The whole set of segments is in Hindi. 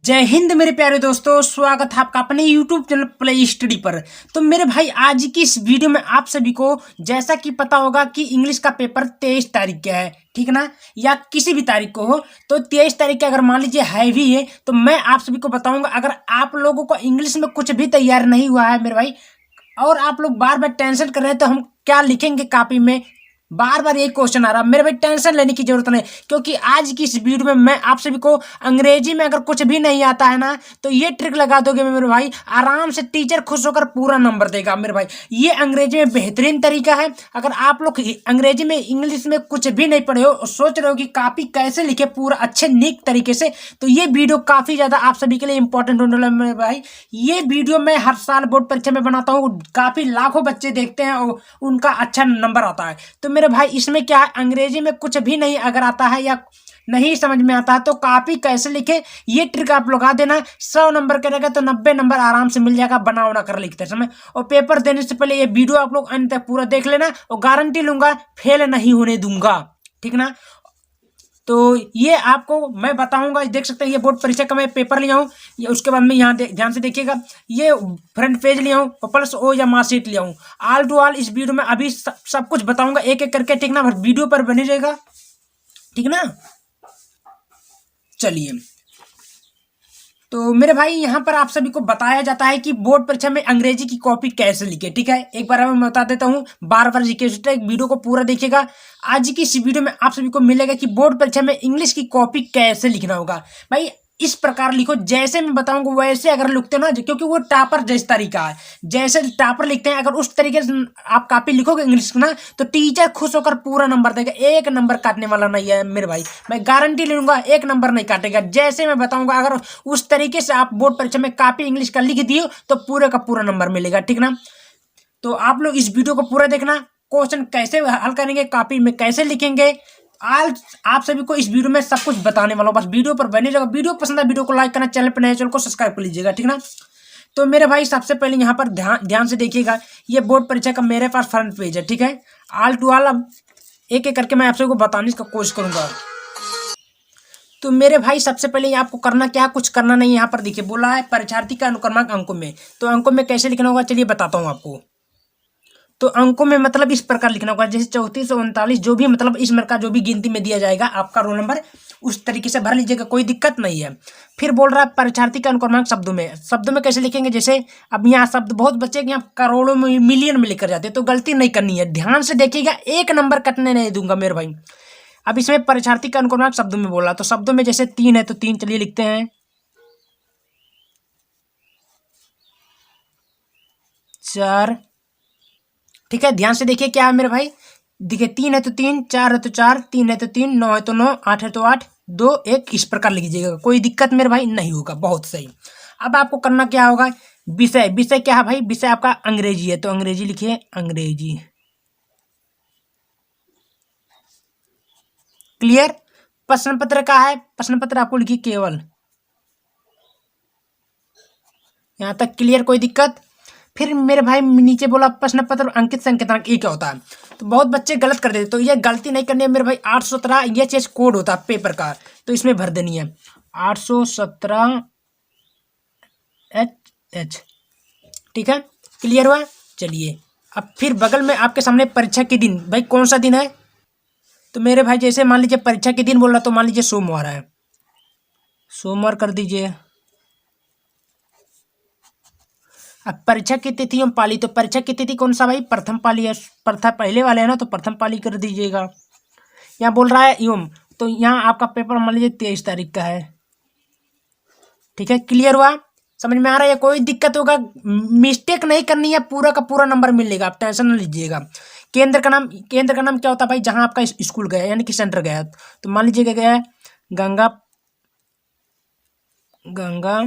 जय हिंद मेरे प्यारे दोस्तों, स्वागत है आपका अपने YouTube चैनल प्ले स्टडी पर। तो मेरे भाई आज की इस वीडियो में आप सभी को जैसा कि पता होगा कि इंग्लिश का पेपर 23 तारीख का है, ठीक ना, या किसी भी तारीख को हो। तो 23 तारीख के अगर मान लीजिए है भी है तो मैं आप सभी को बताऊंगा। अगर आप लोगों को इंग्लिश में कुछ भी तैयार नहीं हुआ है मेरे भाई, और आप लोग बार बार टेंशन कर रहे हैं तो हम क्या लिखेंगे कॉपी में, बार बार यही क्वेश्चन आ रहा है मेरे भाई। टेंशन लेने की जरूरत नहीं, क्योंकि आज की इस वीडियो में मैं आप सभी को अंग्रेजी में अगर कुछ भी नहीं आता है ना तो ये ट्रिक लगा दोगे मेरे भाई, आराम से टीचर खुश होकर पूरा नंबर देगा मेरे भाई। ये अंग्रेजी में बेहतरीन तरीका है। अगर आप लोग अंग्रेजी में इंग्लिश में कुछ भी नहीं पढ़े हो और सोच रहे हो कि कॉपी कैसे लिखे पूरा अच्छे नीक तरीके से, तो ये वीडियो काफी ज्यादा आप सभी के लिए इंपॉर्टेंट होने वाला है मेरे भाई। ये वीडियो मैं हर साल बोर्ड परीक्षा में बनाता हूँ, काफी लाखों बच्चे देखते हैं और उनका अच्छा नंबर आता है। तो मेरे भाई इसमें क्या है, अंग्रेजी में कुछ भी नहीं अगर आता है या नहीं समझ में आता है तो कॉपी कैसे लिखे ये ट्रिक आप लगा देना। 100 नंबर करेगा तो 90 नंबर आराम से मिल जाएगा बना उना कर लिखते समय। और पेपर देने से पहले ये वीडियो आप लोग अंत तक पूरा देख लेना और गारंटी लूंगा फेल नहीं होने दूंगा, ठीक ना। तो ये आपको मैं बताऊंगा, देख सकते हैं ये बोर्ड परीक्षा का मैं पेपर लिया हूँ। ये उसके बाद में यहाँ ध्यान से देखिएगा, ये फ्रंट पेज लिया हूँ और प्लस ओ या मार्कशीट लिया हूँ। ऑल टू ऑल इस वीडियो में अभी सब कुछ बताऊंगा एक एक करके, ठीक ना। वीडियो पर बनी रहेगा, ठीक ना। चलिए, तो मेरे भाई यहाँ पर आप सभी को बताया जाता है कि बोर्ड परीक्षा में अंग्रेजी की कॉपी कैसे लिखे, ठीक है। एक बार मैं बता देता हूँ, बार बार रिक्वेस्ट है वीडियो को पूरा देखिएगा। आज की इस वीडियो में आप सभी को मिलेगा कि बोर्ड परीक्षा में इंग्लिश की कॉपी कैसे लिखना होगा। भाई इस प्रकार लिखो जैसे मैं बताऊंगा वैसे अगर लिखते हो ना, क्योंकि वो टापर जैसा तरीका है, जैसे टापर लिखते हैं अगर उस तरीके से आप कॉपी लिखोगे इंग्लिश ना तो टीचर खुश होकर पूरा नंबर देगा। एक नंबर काटने वाला नहीं है मेरे भाई, मैं गारंटी ले लूंगा एक नंबर नहीं काटेगा। जैसे मैं बताऊंगा अगर उस तरीके से आप बोर्ड परीक्षा में कॉपी इंग्लिश का लिख दियो तो पूरे का पूरा नंबर मिलेगा, ठीक ना। तो आप लोग इस वीडियो को पूरा देखना, क्वेश्चन कैसे हल करेंगे, कॉपी में कैसे लिखेंगे, आज आप सभी को इस वीडियो में सब कुछ बताने वाला हूँ। बस वीडियो पर बने रहेगा। वीडियो पसंद है वीडियो को लाइक करना, चैनल पर नए चैनल को सब्सक्राइब कर लीजिएगा, ठीक ना। तो मेरे भाई सबसे पहले यहाँ पर ध्यान ध्यान से देखिएगा, ये बोर्ड परीक्षा का मेरे पास फ्रंट पेज है, ठीक है। ऑल टू ऑल अब एक एक करके मैं आप सबको बताने की कोशिश करूंगा। तो मेरे भाई सबसे पहले आपको करना क्या, कुछ करना नहीं। यहाँ पर देखिए बोला है परीक्षार्थी का अनुक्रमांक अंकों में, तो अंकों में कैसे लिखना होगा चलिए बताता हूँ आपको। तो अंकों में मतलब इस प्रकार लिखना होगा, जैसे 34 से 39 जो भी मतलब इस का जो भी गिनती में दिया जाएगा आपका रोल नंबर, उस तरीके से भर लीजिएगा, कोई दिक्कत नहीं है। फिर बोल रहा है परीक्षार्थी का अनुक्रमांक शब्दों में कैसे लिखेंगे, जैसे अब यहाँ शब्द बहुत बच्चे यहाँ करोड़ों में मिलियन में लिखकर जाते हैं, तो गलती नहीं करनी है, ध्यान से देखिएगा, एक नंबर कटने नहीं दूंगा मेरे भाई। अब इसमें परीक्षार्थी का अनुक्रमांक शब्दों में बोला, तो शब्दों में जैसे 3 है तो 3 चलिए लिखते हैं, 4, ठीक है। ध्यान से देखिए क्या है मेरे भाई, देखिए 3 है तो 3, 4 है तो 4, 3 है तो 3, 9 है तो 9, 8 है तो 8, 2 1 इस प्रकार लिख लीजिएगा, कोई दिक्कत मेरे भाई नहीं होगा, बहुत सही। अब आपको करना क्या होगा, विषय विषय क्या है भाई, विषय आपका अंग्रेजी है तो अंग्रेजी लिखिए, अंग्रेजी। क्लियर। प्रश्न पत्र का है, प्रश्न पत्र आपको लिखिए केवल, यहाँ तक क्लियर, कोई दिक्कत। फिर मेरे भाई नीचे बोला प्रश्न पत्र अंकित संकेतक, ये क्या होता है, तो बहुत बच्चे गलत कर देते, तो ये गलती नहीं करनी है मेरे भाई। 817 ये चीज कोड होता है पेपर का, तो इसमें भर देनी है 817 एच, ठीक है। क्लियर हुआ। चलिए अब फिर बगल में आपके सामने परीक्षा के दिन, भाई कौन सा दिन है, तो मेरे भाई जैसे मान लीजिए परीक्षा के दिन बोल रहा तो मान लीजिए सोमवार है, सोमवार कर दीजिए। अब परीक्षा की तिथि हम पाली, तो परीक्षा की तिथि कौन सा भाई, प्रथम पाली है, प्रथम पहले वाले है ना, तो प्रथम पाली कर दीजिएगा। यहाँ बोल रहा है एवं, तो यहाँ आपका पेपर मान लीजिए 23 तारीख का है, ठीक है। क्लियर हुआ, समझ में आ रहा है, कोई दिक्कत होगा मिस्टेक नहीं करनी है, पूरा का पूरा नंबर मिलेगा, आप टेंशन न लीजिएगा। केंद्र का नाम क्या होता है भाई, जहाँ आपका स्कूल गया यानी कि सेंटर गया, तो मान लीजिए गया है Ganga Ganga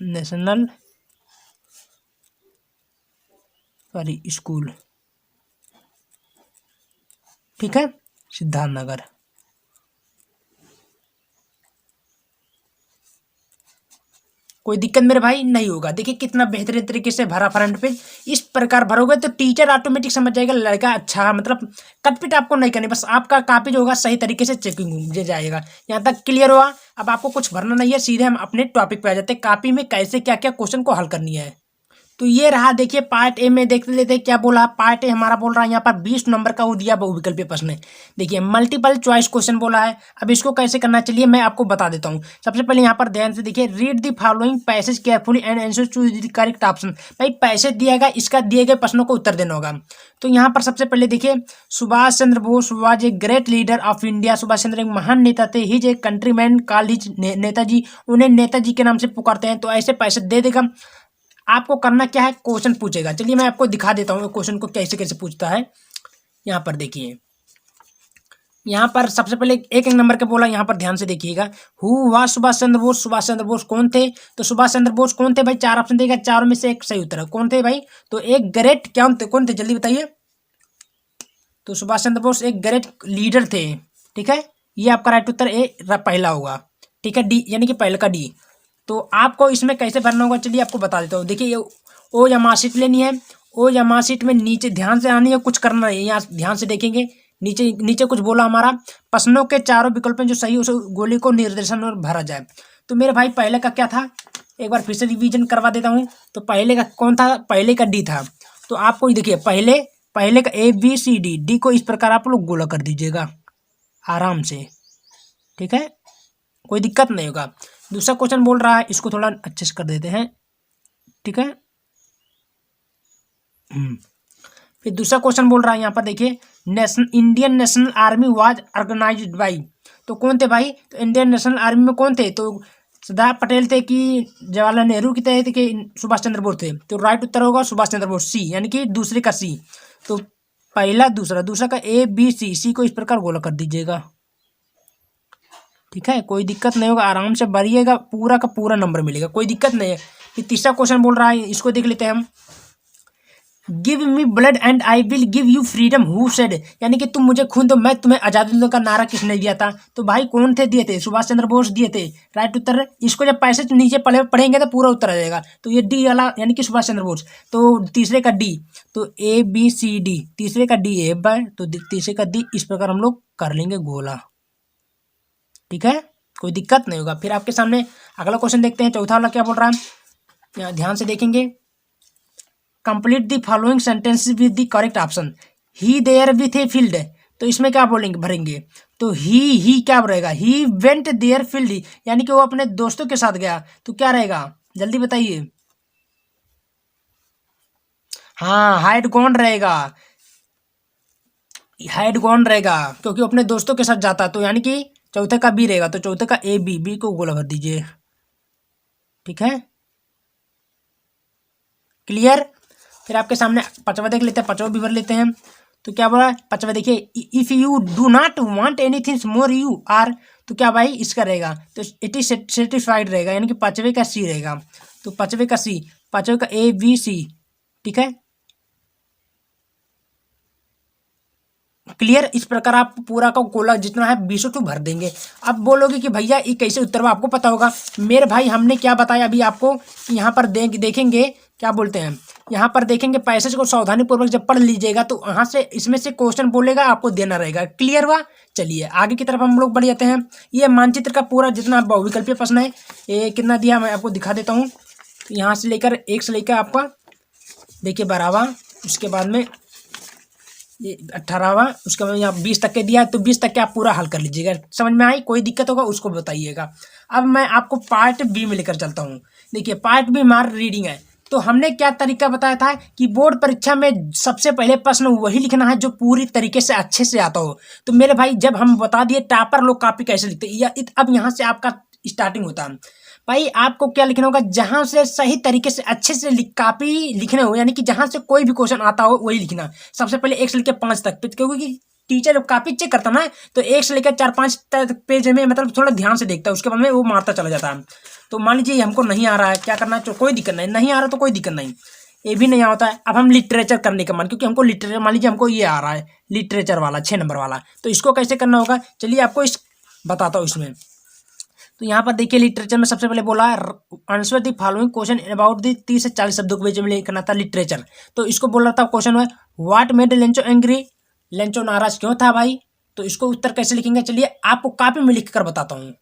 national sorry school, ठीक है, सिद्धार्थनगर। कोई दिक्कत मेरे भाई नहीं होगा। देखिए कितना बेहतरीन तरीके से भरा फ्रंट पेज। इस प्रकार भरोगे तो टीचर ऑटोमेटिक समझ जाएगा लड़का अच्छा, मतलब कटपिट आपको नहीं करनी, बस आपका कॉपी जो होगा सही तरीके से चेकिंग हो जाएगा। यहाँ तक क्लियर हुआ। अब आपको कुछ भरना नहीं है, सीधे हम अपने टॉपिक पे आ जाते हैं, कॉपी में कैसे क्या क्या क्वेश्चन को हल करनी है। तो ये रहा, देखिए पार्ट ए में देख लेते हैं क्या बोला। पार्ट ए हमारा बोल रहा है यहाँ पर 20 नंबर का वो दिया बहुविकल्पीय प्रश्न है। देखिए मल्टीपल चॉइस क्वेश्चन बोला है। अब इसको कैसे करना चलिए मैं आपको बता देता हूँ। सबसे पहले यहाँ पर ध्यान से देखिए, read the following passage carefully and answer choose the correct option. भाई पैसेज दिया गया, इसका दिए गए प्रश्नों को उत्तर देना होगा। तो यहाँ पर सबसे पहले देखिए, Subhash Chandra Bose was a great leader of India. Subhash Chandra एक महान नेता थे। His a countryman called his Netaji, उन्हें नेताजी के नाम से पुकारते हैं। तो ऐसे पैसे दे देगा। आपको करना क्या है, क्वेश्चन पूछेगा। चलिए मैं आपको दिखा देता हूँ क्वेश्चन को कैसे कैसे पूछता है। यहाँ पर देखिए, यहाँ पर सबसे पहले एक एक नंबर के बोला, यहाँ पर ध्यान से देखिएगा। हु वाज सुभाष चंद्र बोस, सुभाष चंद्र बोस कौन थे? तो सुभाष चंद्र बोस कौन थे भाई? 4 ऑप्शन देगा, चारों में से एक सही उत्तर है। कौन थे भाई? तो एक ग्रेट क्या थे, कौन थे जल्दी बताइए। तो सुभाष चंद्र बोस एक ग्रेट लीडर थे। ठीक है, ये आपका राइट उत्तर ए पहला होगा। ठीक है, डी यानी कि पहले का डी। तो आपको इसमें कैसे भरना होगा चलिए आपको बता देता हूँ। देखिए ये ओ या मार्कशीट लेनी है। ओ या मार्कशीट में नीचे ध्यान से आनी है, कुछ करना नहीं है। यहाँ ध्यान से देखेंगे, नीचे नीचे कुछ बोला हमारा, प्रश्नों के चारों विकल्प में जो सही उस गोली को निर्देशन में भरा जाए। तो मेरे भाई पहले का क्या था, एक बार फिर से रिवीजन करवा देता हूँ। तो पहले का कौन था? पहले का डी था। तो आपको देखिए पहले का A B C D, D को इस प्रकार आप लोग गोला कर दीजिएगा आराम से। ठीक है, कोई दिक्कत नहीं होगा। दूसरा क्वेश्चन बोल रहा है, इसको थोड़ा अच्छे से कर देते हैं। ठीक है, फिर दूसरा क्वेश्चन बोल रहा है यहाँ पर देखिए, Indian National Army was organised by. तो कौन थे भाई? तो इंडियन नेशनल आर्मी में कौन थे? तो सरदार पटेल थे कि जवाहरलाल नेहरू की थे कि सुभाष चंद्र बोस थे? तो राइट उत्तर होगा सुभाष चंद्र बोस, सी यानी कि दूसरे का सी। तो पहला दूसरा का ए बी सी, सी को इस प्रकार गोला कर दीजिएगा। ठीक है, कोई दिक्कत नहीं होगा, आराम से भरिएगा, पूरा का पूरा नंबर मिलेगा, कोई दिक्कत नहीं है। फिर तीसरा क्वेश्चन बोल रहा है, इसको देख लेते हैं हम। Give me blood and I will give you freedom who said, यानी कि तुम मुझे खून दो मैं तुम्हें आजादी दूंगा का नारा किसने दिया था? तो भाई कौन थे दिए थे? सुभाष चंद्र बोस दिए थे। राइट उत्तर। इसको जब पैसे नीचे पढ़ेंगे तो पूरा उत्तर आ जाएगा। तो ये डी वाला यानी कि सुभाष चंद्र बोस। तो तीसरे का डी, तो ए बी सी डी, तीसरे का डी ए बाय, तो तीसरे का डी, इस प्रकार हम लोग कर लेंगे गोला। ठीक है, कोई दिक्कत नहीं होगा। फिर आपके सामने अगला क्वेश्चन देखते हैं, चौथा वाला क्या बोल रहा है, यहाँ ध्यान से देखेंगे। Complete the following sentences with the correct option. He there with a field, तो इसमें क्या बोलेंगे भरेंगे? तो ही क्या रहेगा? ही वेंट देयर फील्ड, यानी कि वो अपने दोस्तों के साथ गया। तो क्या रहेगा जल्दी बताइए? हाँ, हाइड गॉन रहेगा, हाइड गॉन रहेगा, क्योंकि अपने दोस्तों के साथ जाता। तो यानी कि चौथे का बी रहेगा। तो चौथे का ए बी, बी को गोला कर दीजिए। ठीक है, क्लियर। फिर आपके सामने पांचवा देख लेते हैं, पांचवा भी भर लेते हैं। तो क्या बोला पांचवा देखिए, if you do not want anything more you are, तो क्या भाई इसका रहेगा? तो इट इज सेटिस्फाइड रहेगा, यानी कि पांचवे का सी रहेगा। तो पांचवे का सी, पांचवे का ए बी सी। ठीक है, क्लियर। इस प्रकार आप पूरा का गोला जितना है 20 तो भर देंगे। अब बोलोगे कि भैया ये कैसे उत्तर हुआ, आपको पता होगा। मेरे भाई हमने क्या बताया अभी आपको कि यहाँ पर देखेंगे क्या बोलते हैं, यहाँ पर देखेंगे पैसेज को सावधानी पूर्वक जब पढ़ लीजिएगा तो वहाँ से इसमें से क्वेश्चन बोलेगा, आपको देना रहेगा। क्लियर हुआ। चलिए आगे की तरफ हम लोग बढ़ जाते हैं। ये मानचित्र का पूरा जितना बहुविकल्पीय प्रश्न है, ये कितना दिया मैं आपको दिखा देता हूँ। यहाँ से लेकर 1 से लेकर आपका देखिए 12वां, उसके बाद में ये 18वां, उसके बाद यहाँ 20 तक के दिया है। तो 20 तक के आप पूरा हल कर लीजिएगा। समझ में आई? कोई दिक्कत होगा उसको बताइएगा। अब मैं आपको पार्ट बी में लेकर चलता हूँ। देखिए पार्ट बी हमारा रीडिंग है। तो हमने क्या तरीका बताया था कि बोर्ड परीक्षा में सबसे पहले प्रश्न वही लिखना है जो पूरी तरीके से अच्छे से आता हो। तो मेरे भाई जब हम बता दिए टॉपर लोग कॉपी कैसे लिखते हैं, अब यहाँ से आपका स्टार्टिंग होता है। भाई आपको क्या लिखना होगा, जहां से सही तरीके से अच्छे से कॉपी लिखने हो, यानी कि जहां से कोई भी क्वेश्चन आता हो वही लिखना। सबसे पहले 1 से लेकर 5 तक, क्योंकि टीचर जब कॉपी चेक करता ना तो 1 से लेकर 4-5 तक पेज में मतलब थोड़ा ध्यान से देखता है, उसके बाद में वो मारता चला जाता है। तो मान लीजिए हमको नहीं आ रहा है, क्या करना है? तो कोई दिक्कत नहीं आ रहा तो कोई दिक्कत नहीं, ये भी नहीं आता है। अब हम लिटरेचर करने का क्योंकि हमको लिटरेचर, मान लीजिए हमको ये आ रहा है लिटरेचर वाला 6 नंबर वाला, तो इसको कैसे करना होगा चलिए आपको बताता हूँ। इसमें तो यहाँ पर देखिए लिटरेचर में सबसे पहले बोला है answer the following question about the 30 से 40 शब्दों के बीच में लिखना था लिटरेचर। तो इसको बोल रहा था क्वेश्चन है what made Lencho angry, Lencho नाराज क्यों था भाई। तो इसको उत्तर कैसे लिखेंगे, चलिए आपको कॉपी में लिख कर बताता हूँ।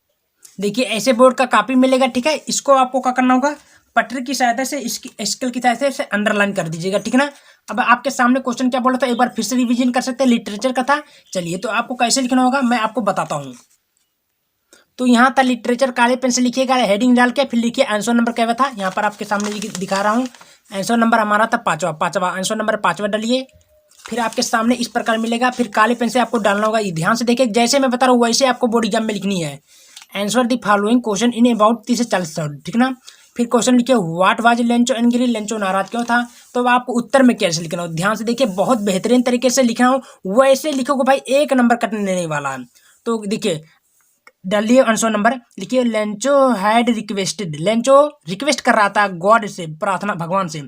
देखिए ऐसे बोर्ड का कॉपी मिलेगा, ठीक है। इसको आपको क्या करना होगा, पटरी की सहायता से, इसकी स्केल की सहायता से अंडरलाइन कर दीजिएगा, ठीक है ना। अब आपके सामने क्वेश्चन क्या बोला था, एक बार फिर से रिवीजन कर सकते हैं, लिटरेचर का था। चलिए तो आपको कैसे लिखना होगा मैं आपको बताता हूँ। तो यहाँ था लिटरेचर, काले पेन से लिखिएगा हेडिंग डाल के, फिर लिखिए आंसर नंबर क्या था। यहाँ पर आपके सामने दिखा रहा हूँ, आंसर नंबर हमारा था पाँचवा आंसर नंबर 5वां डालिए। फिर आपके सामने इस प्रकार मिलेगा, फिर काले पेन से आपको डालना होगा। ये ध्यान से देखिए, जैसे मैं बता रहा हूँ वैसे आपको बोर्ड एग्जाम में लिखनी है। Answer the following question in about 30 से 40 वर्ड, ठीक ना। फिर क्वेश्चन लिखिए what was Lencho angry, Lencho नाराज क्यों था। तो आपको उत्तर में कैसे लिखना हो, ध्यान से देखिए, बहुत बेहतरीन तरीके से लिखना हो, वैसे लिखोगे भाई 1 नंबर कटने नहीं वाला है। तो देखिए डालिए आंसर नंबर, लिखिए Lencho had requested, Lencho request कर रहा था गॉड से, प्रार्थना भगवान से,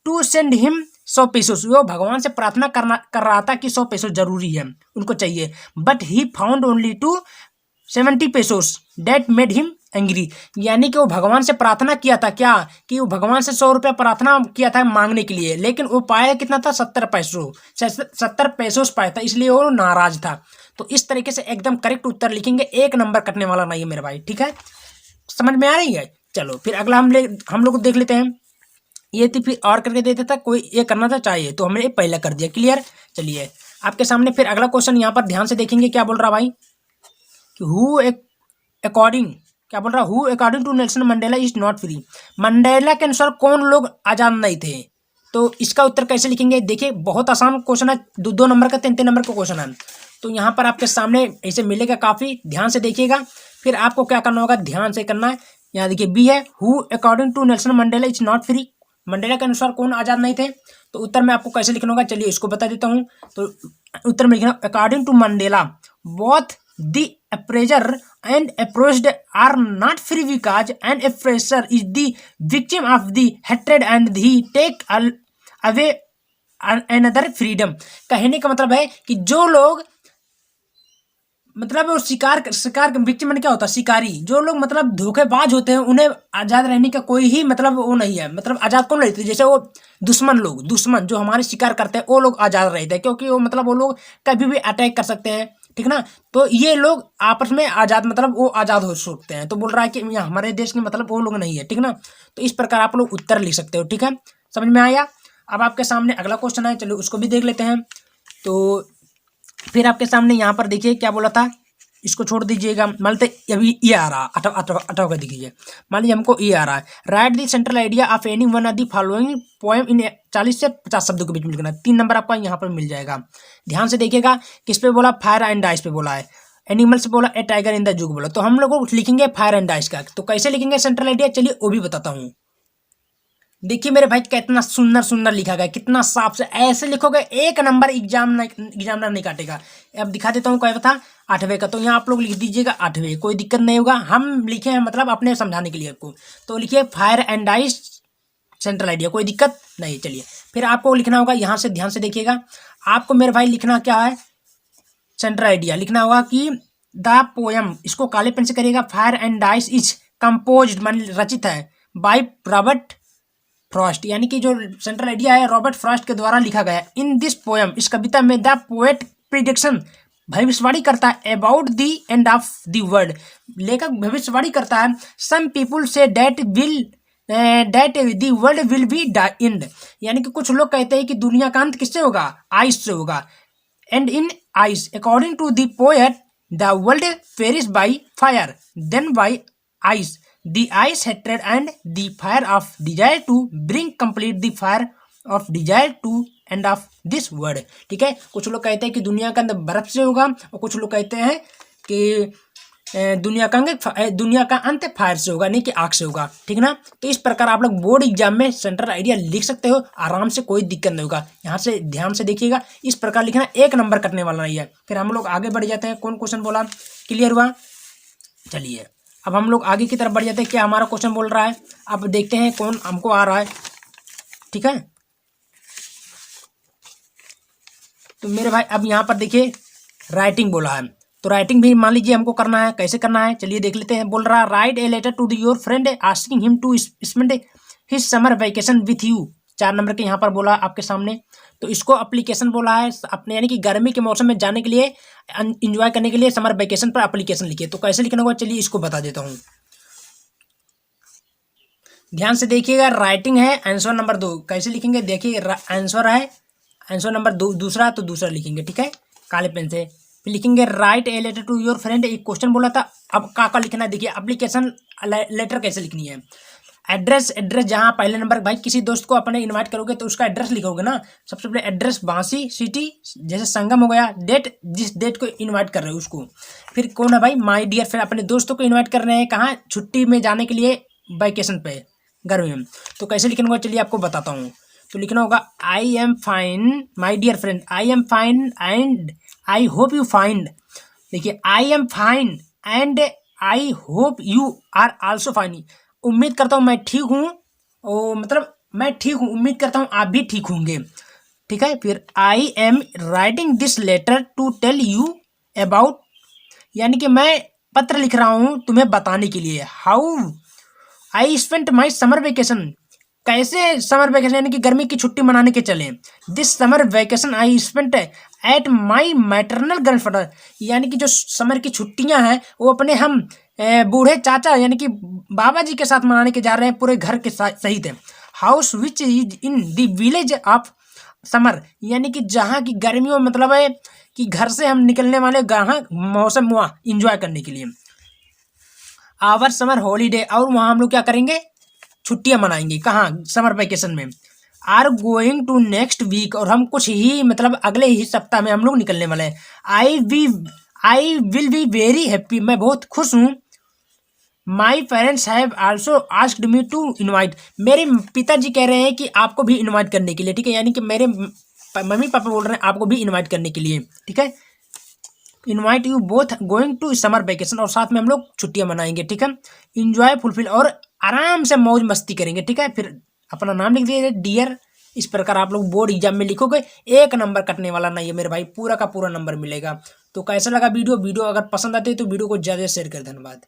टू सेंड हिम 100 पेसोस, वो भगवान से प्रार्थना कर रहा था कि 100 पेसो जरूरी है उनको चाहिए। But he found only 270 pesos that made him angry, यानी कि वो भगवान से प्रार्थना किया था क्या, कि वो भगवान से 100 रुपया प्रार्थना किया था मांगने के लिए, लेकिन वो पाया कितना था 70 पैसों, 70 पेसोस पाया था, इसलिए वो नाराज था। तो इस तरीके से एकदम करेक्ट उत्तर लिखेंगे, 1 नंबर कटने वाला नहीं है मेरे भाई, ठीक है। समझ में आ रही है। चलो फिर अगला हम लोग देख लेते हैं। ये थी, फिर और करके देता था, कोई ये करना था चाहिए, तो हमने पहले कर दिया, क्लियर। चलिए आपके सामने फिर अगला क्वेश्चन यहाँ पर ध्यान से देखेंगे, क्या बोल रहा भाई कि हु अकॉर्डिंग, क्या बोल रहा, who according to Nelson Mandela is not free, Mandela के अनुसार कौन लोग आजाद नहीं थे। तो इसका उत्तर कैसे लिखेंगे, देखिए बहुत आसान क्वेश्चन है, 2 नंबर का 3 नंबर का क्वेश्चन है। तो यहाँ पर आपके सामने ऐसे मिलेगा, काफी ध्यान से देखिएगा। फिर आपको क्या करना होगा, ध्यान से करना है। यहाँ देखिए बी है, who according to Nelson Mandela is not free, Mandela के अनुसार कौन आजाद नहीं थे। तो उत्तर में आपको कैसे लिखना होगा, चलिए इसको बता देता हूँ। तो उत्तर में लिखना according to Mandela both the oppressor and oppressed are not free because an oppressor is the victim of the hatred and he take away another freedom. कहने का मतलब है कि जो लोग मतलब वो शिकार विक्टिम में क्या होता है, शिकारी, जो लोग मतलब धोखेबाज होते हैं उन्हें आजाद रहने का कोई ही मतलब वो नहीं है, मतलब आजाद कौन रहते हैं, जैसे वो दुश्मन जो हमारे शिकार करते हैं वो लोग आजाद रहते हैं, क्योंकि वो मतलब वो लोग कभी भी अटैक कर सकते हैं, ठीक ना। तो ये लोग आपस में आजाद मतलब वो आजाद हो सकते हैं। तो बोल रहा है कि हमारे देश के मतलब वो लोग नहीं है, ठीक ना। तो इस प्रकार आप लोग उत्तर लिख सकते हो, ठीक है, समझ में आया। अब आपके सामने अगला क्वेश्चन है, चलो उसको भी देख लेते हैं। तो फिर आपके सामने यहाँ पर देखिए क्या बोला था, इसको छोड़ दीजिएगा, मान लेते अभी ये आ रहा 18 का देखिए, मान लीजिए हमको ये आ रहा है, right the central idea of any one of the following poem in 40 से 50 शब्दों के बीच में लिखना। 3 नंबर आपका यहाँ पर मिल जाएगा। ध्यान से देखिएगा, किस पे बोला, फायर एंड आइस पे बोला है, एनिमल्स पे बोला, ए टाइगर इन द जू बोला। तो हम लोग लिखेंगे फायर एंड आइस का। तो कैसे लिखेंगे सेंट्रल आइडिया, चलिए वो भी बताता हूँ। देखिए मेरे भाई कितना सुंदर लिखा गया, कितना साफ से, ऐसे लिखोगे 1 नंबर एग्जामिनर नहीं काटेगा। अब दिखा देता हूँ क्या था 8वें का। तो यहाँ आप लोग लिख दीजिएगा 8वें, कोई दिक्कत नहीं होगा, हम लिखे हैं मतलब अपने समझाने के लिए आपको। तो लिखिए fire and ice central idea, कोई दिक्कत नहीं। चलिए फिर आपको लिखना होगा, यहाँ से ध्यान से देखिएगा, आपको मेरे भाई लिखना क्या है, सेंट्रल आइडिया लिखना होगा कि द पोएम, इसको काले पेन से करिएगा, fire and ice is composed मान रचित है बाय रॉबर्ट फ्रॉस्ट, यानी कि जो सेंट्रल आइडिया है रॉबर्ट फ्रॉस्ट के द्वारा लिखा गया। इन दिस पोएम, इस कविता में द पोएट प्रिडिक्शन, भविष्यवाणी करता है about the end of the world, लेखक भविष्यवाणी करता है, some people say that the world will be the end, यानी कि कुछ लोग कहते हैं कि दुनिया का अंत किससे होगा, आइस से होगा। And in ice according to the poet the world perish by fire then by ice, the ice hatred and the fire of desire to bring complete the fire of desire to end of this world। ठीक है, कुछ लोग कहते हैं कि दुनिया का अंत बर्फ से होगा, और कुछ लोग कहते हैं कि दुनिया का अंत फायर से होगा, नहीं कि आग से होगा, ठीक ना। तो इस प्रकार आप लोग बोर्ड एग्जाम में सेंट्रल आइडिया लिख सकते हो आराम से, कोई दिक्कत नहीं होगा। यहाँ से ध्यान से देखिएगा, इस प्रकार लिखना, 1 नंबर कटने वाला नहीं है। फिर हम लोग आगे बढ़ जाते हैं, कौन क्वेश्चन बोला, क्लियर हुआ। चलिए अब हम लोग आगे की तरफ बढ़ जाते हैं, क्या हमारा क्वेश्चन बोल रहा है, अब देखते हैं कौन हमको आ रहा है, ठीक है। तो मेरे भाई अब यहाँ पर देखिए राइटिंग बोला है, तो राइटिंग भी मान लीजिए हमको करना है, कैसे करना है चलिए देख लेते हैं। बोल रहा write a letter to your friend asking him to spend his summer vacation with you. 4 नंबर के यहाँ पर बोला आपके सामने। तो इसको एप्लीकेशन बोला है अपने, यानी कि गर्मी के मौसम में जाने के लिए, एंजॉय करने के लिए समर वेकेशन पर एप्लीकेशन लिखिए। तो कैसे लिखना होगा चलिए इसको बता देता हूँ, ध्यान से देखिएगा। राइटिंग है आंसर नंबर 2, कैसे लिखेंगे देखिए, आंसर है आंसर नंबर 2 दूसरा, तो दूसरा लिखेंगे ठीक है काले पेन से। फिर लिखेंगे write a letter to your friend, एक क्वेश्चन बोला था, अब का लिखना है देखिए, एप्लीकेशन लेटर कैसे लिखनी है। एड्रेस जहाँ पहले नंबर भाई किसी दोस्त को अपने इनवाइट करोगे तो उसका एड्रेस लिखोगे ना। सबसे पहले एड्रेस बांसी सिटी, जैसे संगम हो गया। डेट, जिस डेट को इनवाइट कर रहे हो उसको। फिर कौन है भाई, माय डियर फ्रेंड, अपने दोस्तों को इनवाइट कर रहे हैं कहाँ, छुट्टी में जाने के लिए, वेकेशन पे गर्मी में। तो कैसे लिखना होगा चलिए आपको बताता हूँ। तो लिखना होगा I am fine my dear friend, I am fine and I hope you find. देखिए I am fine and I hope you are also fine. उम्मीद करता हूँ मैं ठीक हूँ, ओ मतलब मैं ठीक हूँ, उम्मीद करता हूँ आप भी ठीक होंगे, ठीक है। फिर I am writing this letter to tell you about, यानी कि मैं पत्र लिख रहा हूँ तुम्हें बताने के लिए। How I spent my summer vacation, कैसे समर वेकेशन यानी कि गर्मी की छुट्टी मनाने के चले। This summer vacation I spent at my maternal grandfather, यानी कि जो समर की छुट्टियां हैं वो अपने हम बूढ़े चाचा यानी कि बाबा जी के साथ मनाने के जा रहे हैं, पूरे घर के सहित है। House which is in the village of summer, यानी कि जहाँ की गर्मियों मतलब है कि घर से हम निकलने वाले जहाँ मौसम हुआ इंजॉय करने के लिए। आवर समर हॉलीडे, और वहाँ हम लोग क्या करेंगे, छुट्टियां मनाएंगे कहाँ, समर वेकेशन में। Are going to next week, और हम कुछ ही मतलब अगले ही सप्ताह में हम लोग निकलने वाले हैं। I will be very happy, मैं बहुत खुश हूँ। My parents have also asked me to invite, मेरे पिताजी कह रहे हैं कि आपको भी इनवाइट करने के लिए, ठीक है, यानी कि मेरे मम्मी पापा बोल रहे हैं आपको भी इनवाइट करने के लिए, ठीक है। Invite you both going to summer vacation, और साथ में हम लोग छुट्टियां मनाएंगे, ठीक है। इंजॉय फुलफिल, और आराम से मौज मस्ती करेंगे, ठीक है। फिर अपना नाम लिख दीजिए डियर, इस प्रकार आप लोग बोर्ड एग्जाम में लिखोगे, 1 नंबर कटने वाला नहीं है मेरे भाई, पूरा का पूरा नंबर मिलेगा। तो कैसा लगा वीडियो अगर पसंद आते तो वीडियो को ज़्यादा शेयर कर, धन्यवाद।